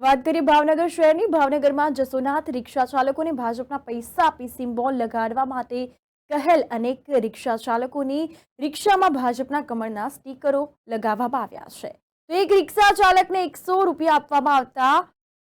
વાત કરીએ ભાવનગર શહેરની ભાવનગરમાં જસોનાથ રિક્ષા ચાલકોને ભાજપના પૈસા આપી સિમ્બોલ લગાડવા માટે કહેલ અનેક રિક્ષા ચાલકોની રિક્ષામાં ભાજપના કમળના સ્ટીકરો લગાવવામાં આવ્યા છે તો એક રિક્ષા ચાલકને 100 રૂપિયા આપવામાં આવતા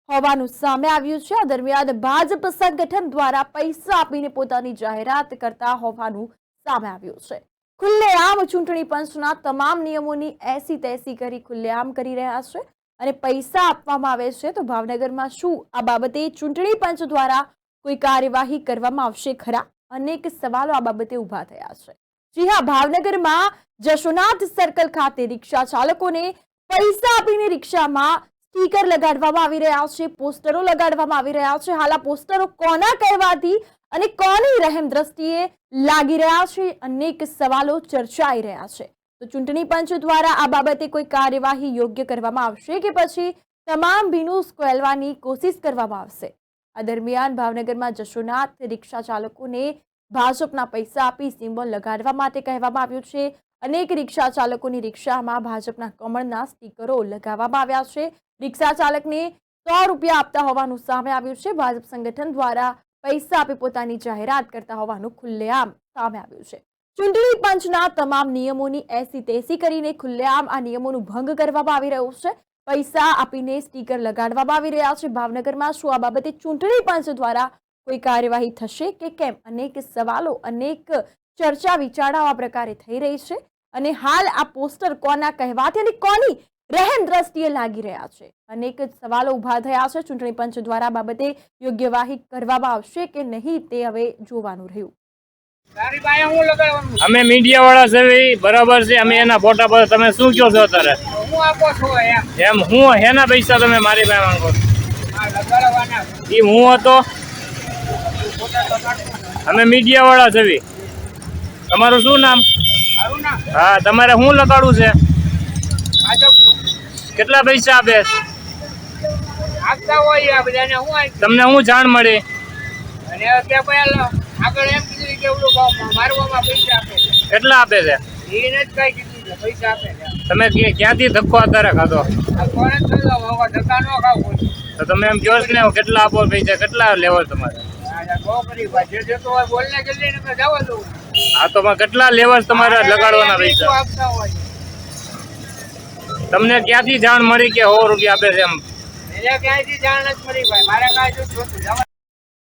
હોવાનું સામે આવ્યું છે। આ દરમિયાન ભાજપ સંગઠન દ્વારા પૈસા આપીને પોતાની જાહેરાત કરતા હોવાનું સામે આવ્યું છે। ખુલ્લેઆમ ચૂંટણી પંચના તમામ નિયમોની એસી તેસી કરી ખુલ્લેઆમ કરી રહ્યા છે અને પૈસા આપવામાં આવે છે તો ભાવનગરમાં શું આ બાબતે ચૂંટણી પંચ દ્વારા કોઈ કાર્યવાહી કરવામાં આવશે ખરા? અનેક સવાલો આ બાબતે ઊભા થયા છે। જી હા, ભાવનગરમાં જશોનાથ સર્કલ ખાતે રિક્ષા ચાલકોને પૈસા આપીને રિક્ષામાં સ્ટીકર લગાડવામાં આવી રહ્યા છે, પોસ્ટરો લગાડવામાં આવી રહ્યા છે। હાલ આ પોસ્ટરો કોના કહેવાથી અને કોની રહેમ દ્રષ્ટિએ લાગી રહ્યા છે? અનેક સવાલો ચર્ચાઈ રહ્યા છે। તો ચૂંટણી પંચ દ્વારા આ બાબતે કોઈ કાર્યવાહી યોગ્ય કરવામાં આવશે કે પછી તમામ ભીનું ઉકેલવાની કોશિશ કરવામાં આવશે? આ દરમિયાન ભાવનગરમાં જશોનાથ રિક્ષા ચાલકોને ભાજપના પૈસા આપી સિમ્બોલ લગાડવા માટે કહેવામાં આવ્યું છે। અનેક રિક્ષા ચાલકોની રિક્ષામાં ભાજપના કમળના સ્ટીકરો લગાવવામાં આવ્યા છે। રિક્ષા ચાલકને 100 રૂપિયા આપતા હોવાનું સામે આવ્યું છે। ભાજપ સંગઠન દ્વારા પૈસા આપી પોતાની જાહેરાત કરતા હોવાનું ખુલ્લેઆમ સામે આવ્યું છે। ચૂંટણી પંચના તમામ નિયમોની એસી તેસી કરીને ખુલ્લેઆમ આ નિયમોનું ભંગ કરવામાં આવી રહ્યું છે। પૈસા આપીને સ્ટીકર લગાડવામાં આવી રહ્યા છે। ભાવનગરમાં શું આ બાબતે ચૂંટણી પંચ દ્વારા કોઈ કાર્યવાહી થશે કે કેમ? અનેક સવાલો, અનેક ચર્ચા વિચારણા આ પ્રકારે થઈ રહી છે અને હાલ આ પોસ્ટર કોના કહેવાથી અને કોની રહેમ દ્રષ્ટિએ લાગી રહ્યા છે? અનેક સવાલો ઊભા થયા છે। ચૂંટણી પંચ દ્વારા બાબતે યોગ્યવાહી કરવામાં આવશે કે નહીં તે હવે જોવાનું રહ્યું। અમે મીડિયા વાળા છે, બરાબર છે। અમે એના ફોટા પર તમે શું કહો છો અત્યારે? હું આપો છો એમ હું હેના પૈસા તમે મારી પાસે માંગો? એ હું હતો, અમે મીડિયા વાળા છે। તમારું શું નામ? હા, તમારે શું લગાડવું છે? કેટલા પૈસા આપે? આપતા હોય આ બધાને હું તમને શું જાણ મળી? અને કે ભાઈ આગળ એમ કીધું કે ઓલું મારવામાં પૈસા આપે છે। કેટલા આપે છે? એને જ કઈ કીધું છે પૈસા આપે છે। તમે ક્યાંથી ધક્કો અત્યારે ખાધો? આ કોણ જ થયો ધક્કા ન ખાવ તો તમે એમ કહો છો ને કેટલા આપો પૈસા, કેટલા લેવો તમારે? નોકરી ભાઈ જે જતો હોય બોલને જલ્દી ને જવા દઉં। હા, તો કેટલા લેવા તમારે લગાડવાના પૈસા? આપતા હોય તમને ક્યાંથી જાણ મળી કે 100 રૂપિયા આપે છે એમ? એને ક્યાંયથી જાણ નથી મળી ભાઈ, મારે કાંઈ જોતું જવા